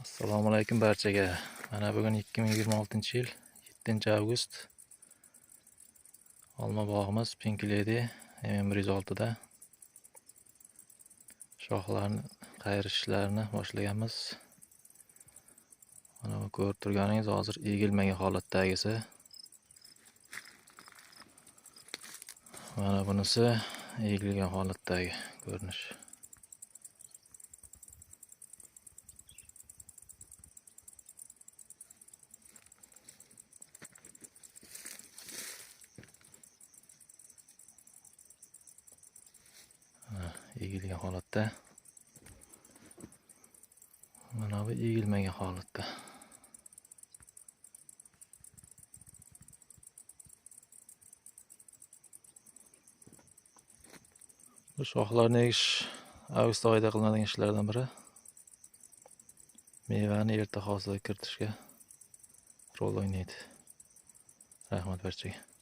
Assalomu alaykum barchaga. Mana bugun 2026-yil 7-avgust. Olma bog'imiz Pink Lady MM106 da shoxlarni qayrishlarini boshlaganmiz. Mana bu ko'rib turganingiz hozir egilmagan holatdagisi. Mana bunisi egilgan holatdagi ko'rinish. Egilgan holatda. Mana bu egilmagan holatda. Bu shoxlarni egish avgust oyida qilinadigan ishlardan biri. Mevani erta hosilga kiritishga rol o'ynaydi. Rahmat barchaga.